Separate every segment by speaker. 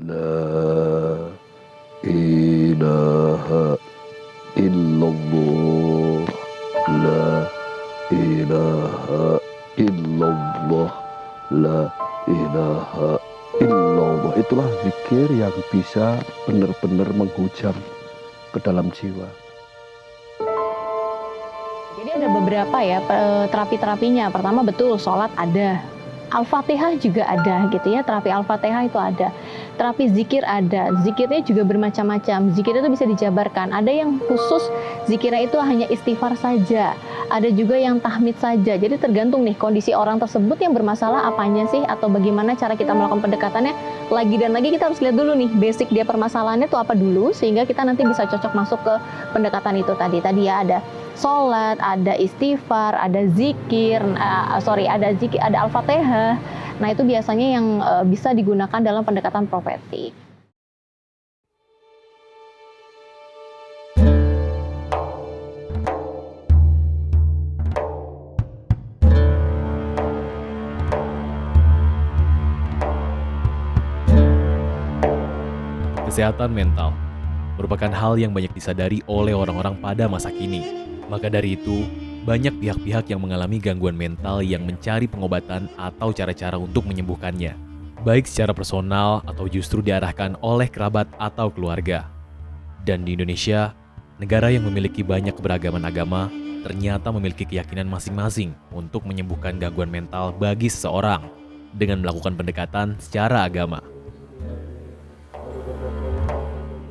Speaker 1: La ilaha illallah. La ilaha illallah. La ilaha illallah. Itulah zikir yang bisa benar-benar menghujam ke dalam jiwa.
Speaker 2: Jadi ada beberapa ya terapi-terapinya. Pertama betul sholat ada, Al-Fatihah juga ada gitu ya, terapi Al-Fatihah itu ada. Terapi zikir ada, zikirnya juga bermacam-macam. Zikir itu bisa dijabarkan. Ada yang khusus zikirnya itu hanya istighfar saja. Ada juga yang tahmid saja. Jadi tergantung nih kondisi orang tersebut yang bermasalah apanya sih atau bagaimana cara kita melakukan pendekatannya. Lagi dan lagi kita harus lihat dulu nih basic dia permasalahannya itu apa dulu sehingga kita nanti bisa cocok masuk ke pendekatan itu tadi. Tadi ya ada sholat, ada istighfar, ada zikir, ada Al-Fatihah. Nah itu biasanya yang bisa digunakan dalam pendekatan profetik.
Speaker 3: Kesehatan mental merupakan hal yang banyak disadari oleh orang-orang pada masa kini. Maka dari itu, banyak pihak-pihak yang mengalami gangguan mental yang mencari pengobatan atau cara-cara untuk menyembuhkannya, baik secara personal atau justru diarahkan oleh kerabat atau keluarga. Dan di Indonesia, negara yang memiliki banyak keberagaman agama, ternyata memiliki keyakinan masing-masing untuk menyembuhkan gangguan mental bagi seseorang dengan melakukan pendekatan secara agama.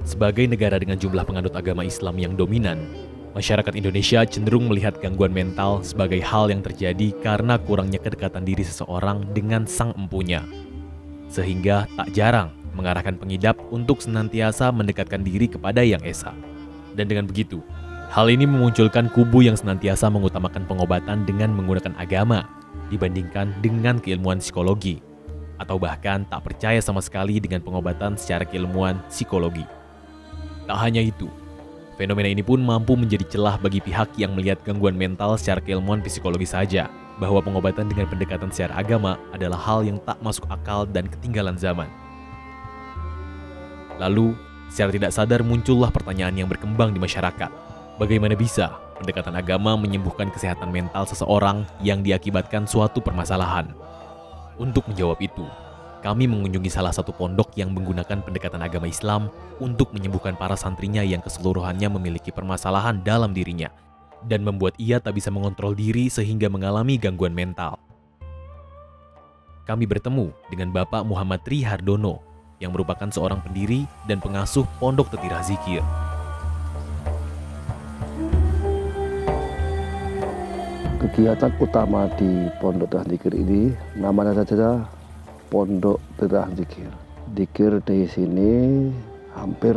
Speaker 3: Sebagai negara dengan jumlah penganut agama Islam yang dominan, masyarakat Indonesia cenderung melihat gangguan mental sebagai hal yang terjadi karena kurangnya kedekatan diri seseorang dengan sang empunya. Sehingga tak jarang mengarahkan pengidap untuk senantiasa mendekatkan diri kepada Yang Esa. Dan dengan begitu, hal ini memunculkan kubu yang senantiasa mengutamakan pengobatan dengan menggunakan agama dibandingkan dengan keilmuan psikologi, atau bahkan tak percaya sama sekali dengan pengobatan secara keilmuan psikologi. Tak hanya itu, fenomena ini pun mampu menjadi celah bagi pihak yang melihat gangguan mental secara keilmuan psikologi saja, bahwa pengobatan dengan pendekatan secara agama adalah hal yang tak masuk akal dan ketinggalan zaman. Lalu, secara tidak sadar muncullah pertanyaan yang berkembang di masyarakat. Bagaimana bisa pendekatan agama menyembuhkan kesehatan mental seseorang yang diakibatkan suatu permasalahan? Untuk menjawab itu, kami mengunjungi salah satu pondok yang menggunakan pendekatan agama Islam untuk menyembuhkan para santrinya yang keseluruhannya memiliki permasalahan dalam dirinya dan membuat ia tak bisa mengontrol diri sehingga mengalami gangguan mental. Kami bertemu dengan Bapak Muhammad Tri Hardono yang merupakan seorang pendiri dan pengasuh Pondok Tetirah Zikir.
Speaker 1: Kegiatan utama di Pondok Tetirah Zikir ini namanya saja Pondok Tetirah Zikir. Zikir di sini hampir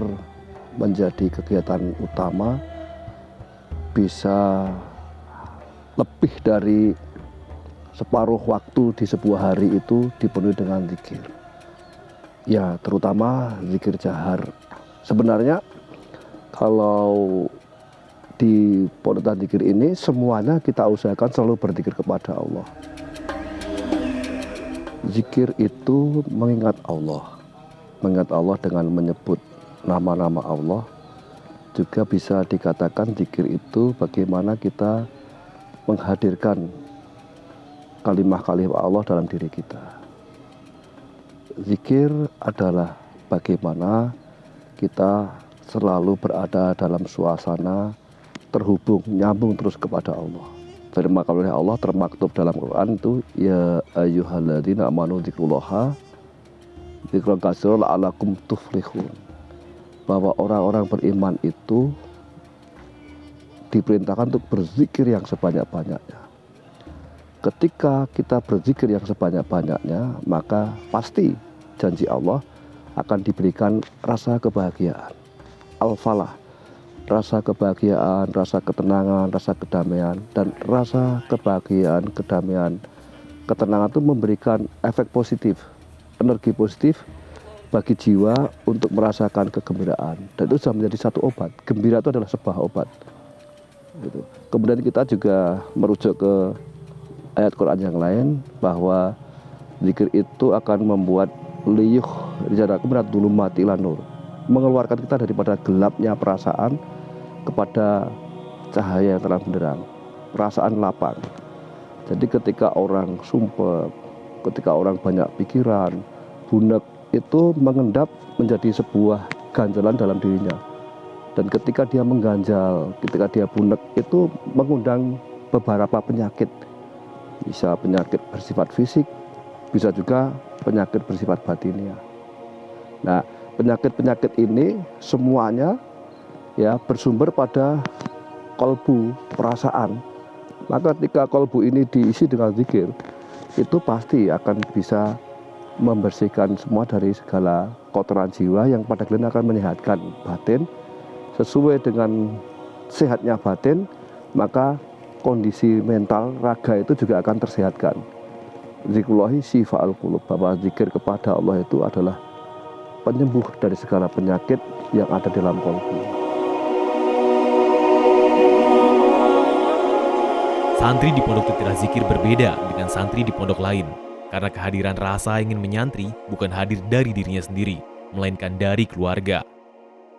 Speaker 1: menjadi kegiatan utama, bisa lebih dari separuh waktu di sebuah hari itu dipenuhi dengan zikir. Ya, terutama zikir jahar. Sebenarnya kalau di Pondok Tetirah Zikir ini semuanya kita usahakan selalu berzikir kepada Allah. Zikir itu mengingat Allah dengan menyebut nama-nama Allah. Juga bisa dikatakan zikir itu bagaimana kita menghadirkan kalimah-kalimah Allah dalam diri kita. Zikir adalah bagaimana kita selalu berada dalam suasana terhubung, nyambung terus kepada Allah. Firman oleh Allah termaktub dalam Quran itu, ya ayyuhalladzina amanu dzikrullaha dzikran katsiran la'allakum tuflihun. Bahwa orang-orang beriman itu diperintahkan untuk berzikir yang sebanyak-banyaknya. Ketika kita berzikir yang sebanyak-banyaknya, maka pasti janji Allah akan diberikan rasa kebahagiaan. Al-falah, rasa kebahagiaan, rasa ketenangan, rasa kedamaian, dan rasa kebahagiaan, kedamaian, ketenangan itu memberikan efek positif, energi positif bagi jiwa untuk merasakan kegembiraan, dan itu sudah menjadi satu obat. Gembira itu adalah sebuah obat. Gitu. Kemudian kita juga merujuk ke ayat Quran yang lain bahwa zikir itu akan membuat liyuh rijalakum minadh dhulumati ilan nur, mengeluarkan kita daripada gelapnya perasaan kepada cahaya yang terang benderang, perasaan lapang. Jadi ketika orang sumpah, ketika orang banyak pikiran, bunek, itu mengendap menjadi sebuah ganjalan dalam dirinya. Dan ketika dia mengganjal, ketika dia bunek, itu mengundang beberapa penyakit. Bisa penyakit bersifat fisik, bisa juga penyakit bersifat batiniah. Nah, penyakit-penyakit ini semuanya ya bersumber pada kolbu, perasaan. Maka ketika kolbu ini diisi dengan zikir, itu pasti akan bisa membersihkan semua dari segala kotoran jiwa yang pada akhirnya akan menyehatkan batin. Sesuai dengan sehatnya batin, maka kondisi mental, raga itu juga akan tersehatkan. Zikrullahi syifa'ul qulub, bahwa zikir kepada Allah itu adalah penyembuh dari segala penyakit yang ada dalam kolbu.
Speaker 3: Santri di Pondok Tetira Zikir berbeda dengan santri di pondok lain, karena kehadiran rasa ingin menyantri bukan hadir dari dirinya sendiri, melainkan dari keluarga.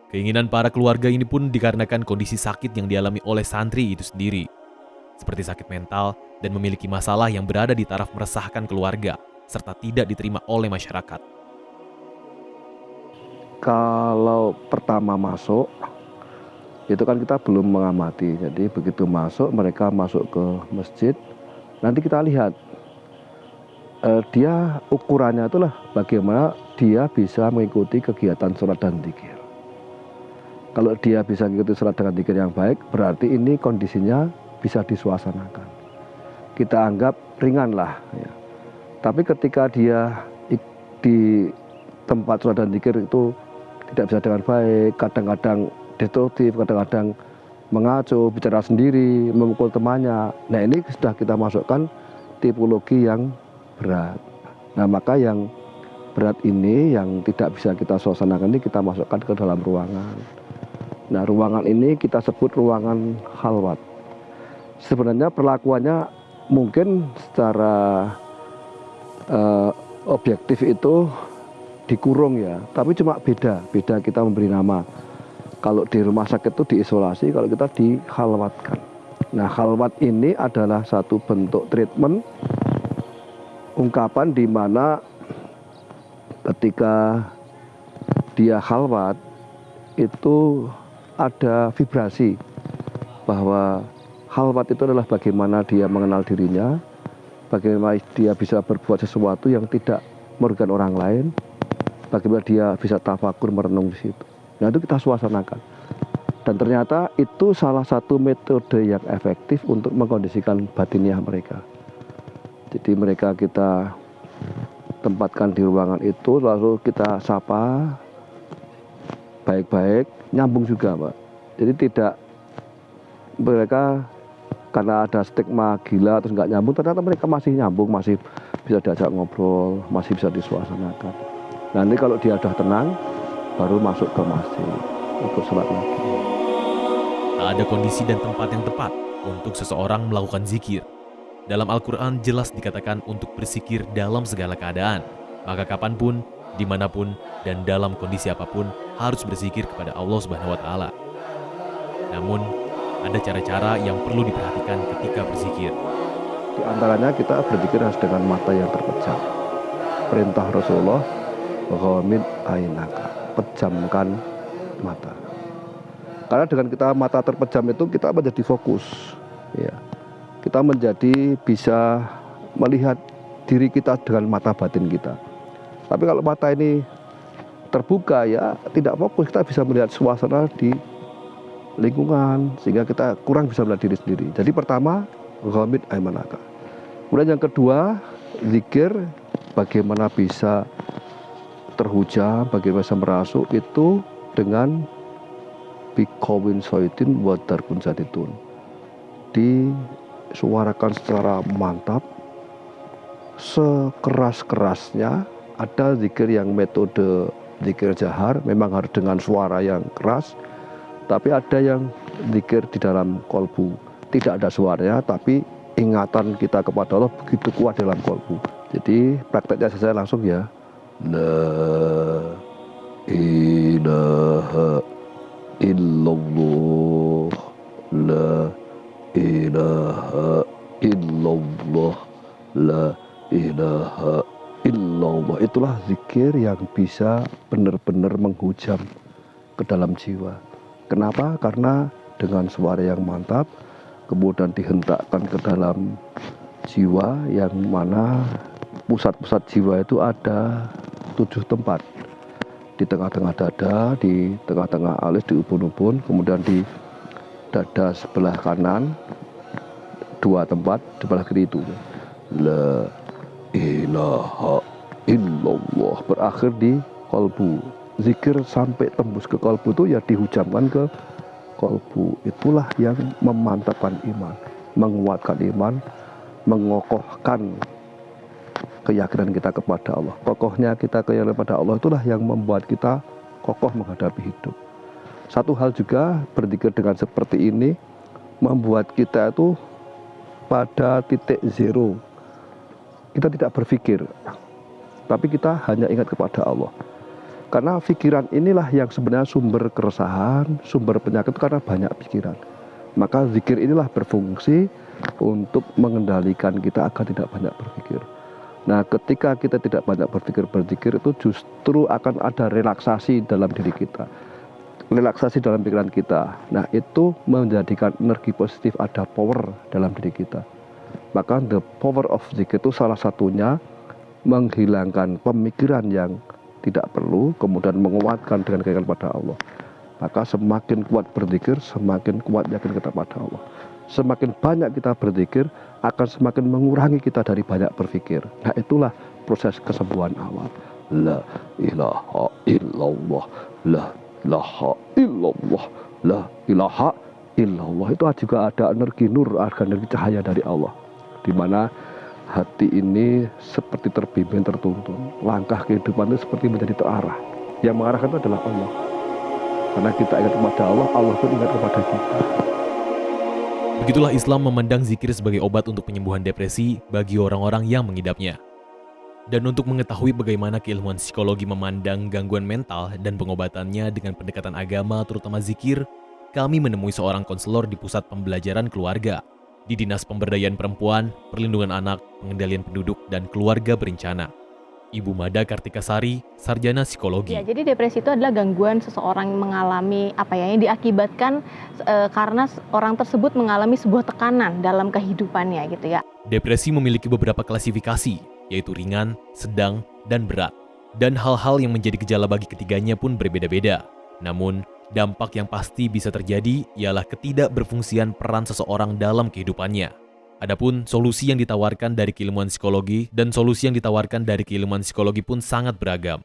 Speaker 3: Keinginan para keluarga ini pun dikarenakan kondisi sakit yang dialami oleh santri itu sendiri, seperti sakit mental dan memiliki masalah yang berada di taraf meresahkan keluarga, serta tidak diterima oleh masyarakat.
Speaker 1: Kalau pertama masuk, itu kan kita belum mengamati. Jadi begitu masuk, mereka masuk ke masjid, nanti kita lihat dia ukurannya itulah bagaimana dia bisa mengikuti kegiatan sholat dan zikir. Kalau dia bisa mengikuti sholat dengan zikir yang baik, berarti ini kondisinya bisa disuasanakan. Kita anggap ringan lah ya. Tapi ketika dia di tempat sholat dan zikir itu tidak bisa dengan baik, kadang-kadang destruktif, kadang-kadang mengaco, bicara sendiri, memukul temannya. Nah, ini sudah kita masukkan tipologi yang berat. Nah, maka yang berat ini yang tidak bisa kita suasanakan ini kita masukkan ke dalam ruangan. Nah, ruangan ini kita sebut ruangan khalwat. Sebenarnya perlakuannya mungkin secara objektif itu dikurung ya, tapi cuma beda kita memberi nama. Kalau di rumah sakit itu diisolasi, kalau kita dikhalwatkan. Nah, khalwat ini adalah satu bentuk treatment, ungkapan di mana ketika dia khalwat itu ada vibrasi bahwa khalwat itu adalah bagaimana dia mengenal dirinya, bagaimana dia bisa berbuat sesuatu yang tidak merugikan orang lain, bagaimana dia bisa tafakur merenung di situ. Nah, itu kita suasanakan. Dan ternyata itu salah satu metode yang efektif untuk mengkondisikan batiniah mereka. Jadi mereka kita tempatkan di ruangan itu, lalu kita sapa baik-baik, nyambung juga, Pak. Jadi tidak mereka karena ada stigma gila terus nggak nyambung, ternyata mereka masih nyambung, masih bisa diajak ngobrol, masih bisa disuasanakan. Nanti kalau dia udah tenang, baru masuk ke masjid untuk sholat lagi.
Speaker 3: Tak ada kondisi dan tempat yang tepat untuk seseorang melakukan zikir. Dalam Al-Quran jelas dikatakan untuk berzikir dalam segala keadaan. Maka kapanpun, dimanapun, dan dalam kondisi apapun harus berzikir kepada Allah Subhanahu wa Ta'ala. Namun, ada cara-cara yang perlu diperhatikan ketika berzikir.
Speaker 1: Di antaranya kita berzikir harus dengan mata yang terpejam. Perintah Rasulullah, ghamid ainaka, pejamkan mata. Karena dengan kita mata terpejam itu kita menjadi fokus, ya. Kita menjadi bisa melihat diri kita dengan mata batin kita. Tapi kalau mata ini terbuka ya tidak fokus, kita bisa melihat suasana di lingkungan sehingga kita kurang bisa melihat diri sendiri. Jadi pertama, ghamid aimanaka. Kemudian yang kedua, zikir bagaimana bisa terhujam, bagaimana bisa merasuk itu dengan biqawin syaitin wa darbun jadidun. Disuarakan secara mantap, sekeras-kerasnya. Ada zikir yang metode zikir jahar, memang harus dengan suara yang keras. Tapi ada yang zikir di dalam kolbu, tidak ada suaranya, tapi ingatan kita kepada Allah begitu kuat dalam kolbu. Jadi prakteknya saya langsung ya, La ilaha illallah. La ilaha illallah. La ilaha illallah. Itulah zikir yang bisa benar-benar menghujam ke dalam jiwa. Kenapa? Karena dengan suara yang mantap, kemudian dihentakkan ke dalam jiwa, yang mana pusat-pusat jiwa itu ada 7 tempat. Di tengah-tengah dada, di tengah-tengah alis, di ubun-ubun, kemudian di dada sebelah kanan 2 tempat, sebelah kiri itu. La ilaha illallah, berakhir di kolbu. Zikir sampai tembus ke kolbu itu ya dihujamkan ke kolbu. Itulah yang memantapkan iman, menguatkan iman, mengokohkan keyakinan kita kepada Allah. Kokohnya kita keyakinan kepada Allah itulah yang membuat kita kokoh menghadapi hidup. Satu hal juga, berzikir dengan seperti ini membuat kita itu pada titik zero. Kita tidak berpikir, tapi kita hanya ingat kepada Allah. Karena pikiran inilah yang sebenarnya sumber keresahan, sumber penyakit, karena banyak pikiran. Maka zikir inilah berfungsi untuk mengendalikan kita agar tidak banyak berpikir. Nah, ketika kita tidak banyak berzikir itu justru akan ada relaksasi dalam diri kita, relaksasi dalam pikiran kita. Nah, itu menjadikan energi positif, ada power dalam diri kita. Maka the power of zikir itu salah satunya menghilangkan pemikiran yang tidak perlu, kemudian menguatkan dengan keyakinan pada Allah. Maka semakin kuat berzikir, semakin kuat yakin kita pada Allah. Semakin banyak kita berzikir, akan semakin mengurangi kita dari banyak berpikir. Nah, itulah proses kesembuhan awal. La ilaha illallah. La ilaha illallah. La ilaha illallah. Itu juga ada energi nur, ada energi cahaya dari Allah, di mana hati ini seperti terbimbing, tertuntun. Langkah kehidupan itu seperti menjadi terarah. Yang mengarahkan itu adalah Allah. Karena kita ingat kepada Allah, Allah pun ingat kepada kita.
Speaker 3: Begitulah Islam memandang zikir sebagai obat untuk penyembuhan depresi bagi orang-orang yang mengidapnya. Dan untuk mengetahui bagaimana keilmuan psikologi memandang gangguan mental dan pengobatannya dengan pendekatan agama, terutama zikir, kami menemui seorang konselor di Pusat Pembelajaran Keluarga, di Dinas Pemberdayaan Perempuan, Perlindungan Anak, Pengendalian Penduduk, dan Keluarga Berencana. Ibu Mada Kartikasari, sarjana psikologi.
Speaker 2: Ya, jadi depresi itu adalah gangguan seseorang mengalami yang diakibatkan karena orang tersebut mengalami sebuah tekanan dalam kehidupannya gitu ya.
Speaker 3: Depresi memiliki beberapa klasifikasi, yaitu ringan, sedang, dan berat. Dan hal-hal yang menjadi gejala bagi ketiganya pun berbeda-beda. Namun, dampak yang pasti bisa terjadi ialah ketidakberfungsian peran seseorang dalam kehidupannya. Adapun solusi yang ditawarkan dari keilmuan psikologi pun sangat beragam.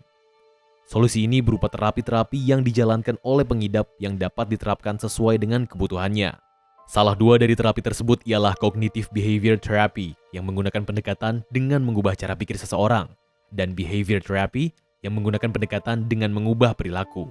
Speaker 3: Solusi ini berupa terapi-terapi yang dijalankan oleh pengidap yang dapat diterapkan sesuai dengan kebutuhannya. Salah dua dari terapi tersebut ialah Cognitive Behavior Therapy yang menggunakan pendekatan dengan mengubah cara pikir seseorang, dan Behavior Therapy yang menggunakan pendekatan dengan mengubah perilaku.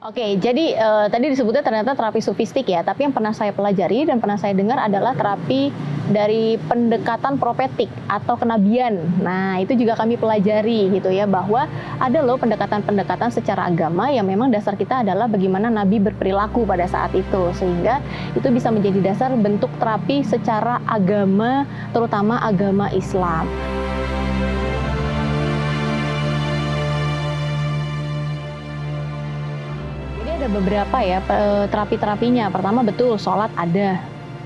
Speaker 2: Oke, jadi tadi disebutnya ternyata terapi sofistik ya, tapi yang pernah saya pelajari dan pernah saya dengar adalah terapi dari pendekatan profetik atau kenabian. Nah, itu juga kami pelajari gitu ya, bahwa ada loh pendekatan-pendekatan secara agama yang memang dasar kita adalah bagaimana Nabi berperilaku pada saat itu, sehingga itu bisa menjadi dasar bentuk terapi secara agama, terutama agama Islam. Ada beberapa ya terapi-terapinya. Pertama betul, sholat ada,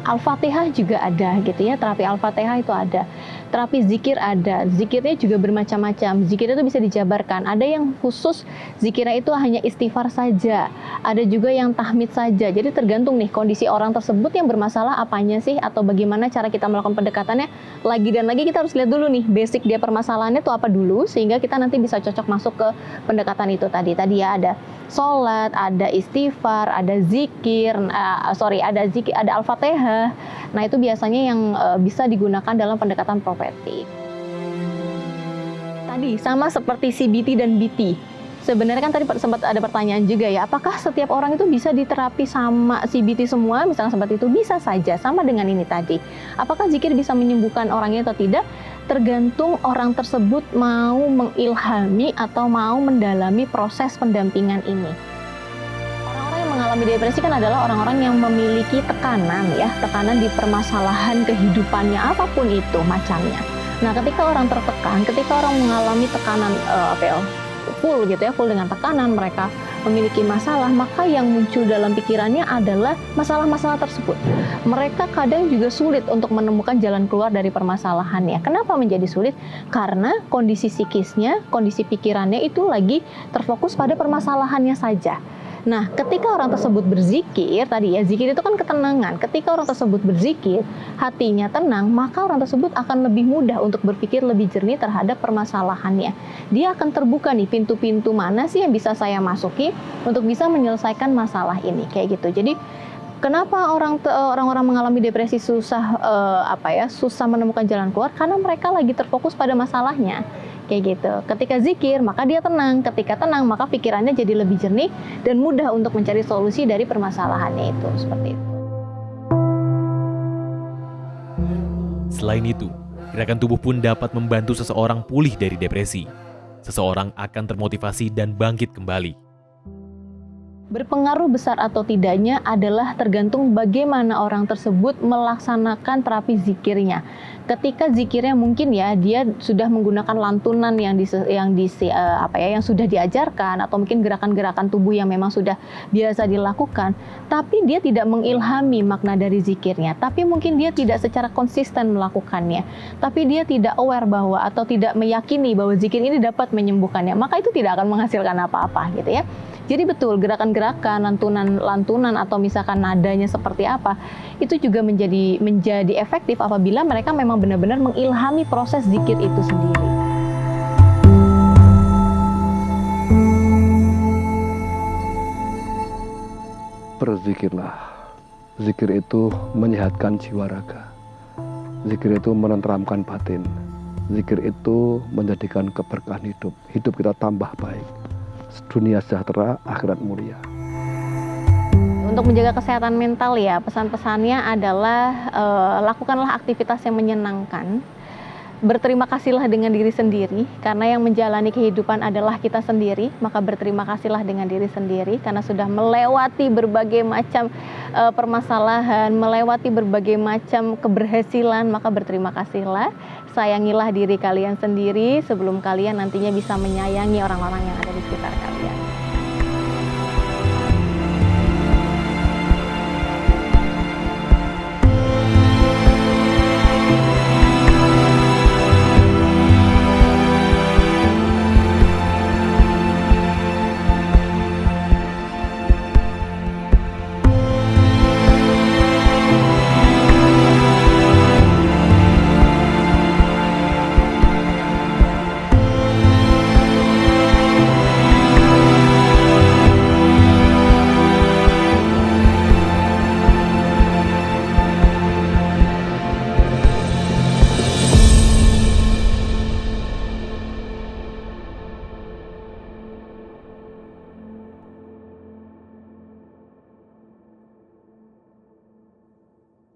Speaker 2: Al-Fatihah juga ada gitu ya, terapi Al-Fatihah itu ada. Terapi zikir ada, zikirnya juga bermacam-macam. Zikirnya itu bisa dijabarkan. Ada yang khusus zikirnya itu hanya istighfar saja. Ada juga yang tahmid saja. Jadi tergantung nih kondisi orang tersebut yang bermasalah apanya sih, atau bagaimana cara kita melakukan pendekatannya. Lagi dan lagi kita harus lihat dulu nih basic dia permasalahannya itu apa dulu, sehingga kita nanti bisa cocok masuk ke pendekatan itu tadi. Tadi ya ada sholat, ada istighfar, ada zikir, ada Al-Fatihah. Nah, itu biasanya yang bisa digunakan dalam pendekatan profetik. Tadi sama seperti CBT dan BT. Sebenarnya kan tadi sempat ada pertanyaan juga ya, apakah setiap orang itu bisa diterapi sama CBT semua? Misalnya seperti itu, bisa saja, sama dengan ini tadi. Apakah zikir bisa menyembuhkan orangnya atau tidak? tergantung orang tersebut mau mengilhami atau mau mendalami proses pendampingan ini. Orang-orang yang mengalami depresi kan adalah orang-orang yang memiliki tekanan di permasalahan kehidupannya apapun itu macamnya. Nah, ketika orang tertekan, ketika orang mengalami tekanan full dengan tekanan, mereka memiliki masalah, maka yang muncul dalam pikirannya adalah masalah-masalah tersebut. Mereka kadang juga sulit untuk menemukan jalan keluar dari permasalahannya. Kenapa menjadi sulit? Karena kondisi psikisnya, kondisi pikirannya itu lagi terfokus pada permasalahannya saja. Nah, ketika orang tersebut berzikir, zikir itu kan ketenangan. Ketika orang tersebut berzikir, hatinya tenang, maka orang tersebut akan lebih mudah untuk berpikir lebih jernih terhadap permasalahannya. Dia akan terbuka nih pintu-pintu mana sih yang bisa saya masuki untuk bisa menyelesaikan masalah ini, kayak gitu. Jadi kenapa orang-orang mengalami depresi susah menemukan jalan keluar? Karena mereka lagi terfokus pada masalahnya. Kayak gitu. Ketika zikir, maka dia tenang. Ketika tenang, maka pikirannya jadi lebih jernih dan mudah untuk mencari solusi dari permasalahannya itu. Seperti itu.
Speaker 3: Selain itu, gerakan tubuh pun dapat membantu seseorang pulih dari depresi. Seseorang akan termotivasi dan bangkit kembali.
Speaker 2: Berpengaruh besar atau tidaknya adalah tergantung bagaimana orang tersebut melaksanakan terapi zikirnya. Ketika zikirnya mungkin dia sudah menggunakan lantunan yang sudah diajarkan, atau mungkin gerakan-gerakan tubuh yang memang sudah biasa dilakukan, tapi dia tidak mengilhami makna dari zikirnya, tapi mungkin dia tidak secara konsisten melakukannya, tapi dia tidak aware bahwa atau tidak meyakini bahwa zikir ini dapat menyembuhkannya, maka itu tidak akan menghasilkan apa-apa gitu ya. Jadi betul, gerakan-gerakan, lantunan atau misalkan nadanya seperti apa, itu juga menjadi efektif apabila mereka memang benar-benar mengilhami proses zikir itu sendiri.
Speaker 1: Berzikirlah. Zikir itu menyehatkan jiwa raga. Zikir itu menenteramkan batin. Zikir itu menjadikan keberkahan hidup. Hidup kita tambah baik. Dunia sejahtera, akhirat mulia.
Speaker 2: Untuk menjaga kesehatan mental ya, pesan-pesannya adalah lakukanlah aktivitas yang menyenangkan. Berterima kasihlah dengan diri sendiri, karena yang menjalani kehidupan adalah kita sendiri, maka berterima kasihlah dengan diri sendiri karena sudah melewati berbagai macam permasalahan, melewati berbagai macam keberhasilan, maka berterima kasihlah. Sayangilah diri kalian sendiri sebelum kalian nantinya bisa menyayangi orang-orang yang ada di sekitar kalian.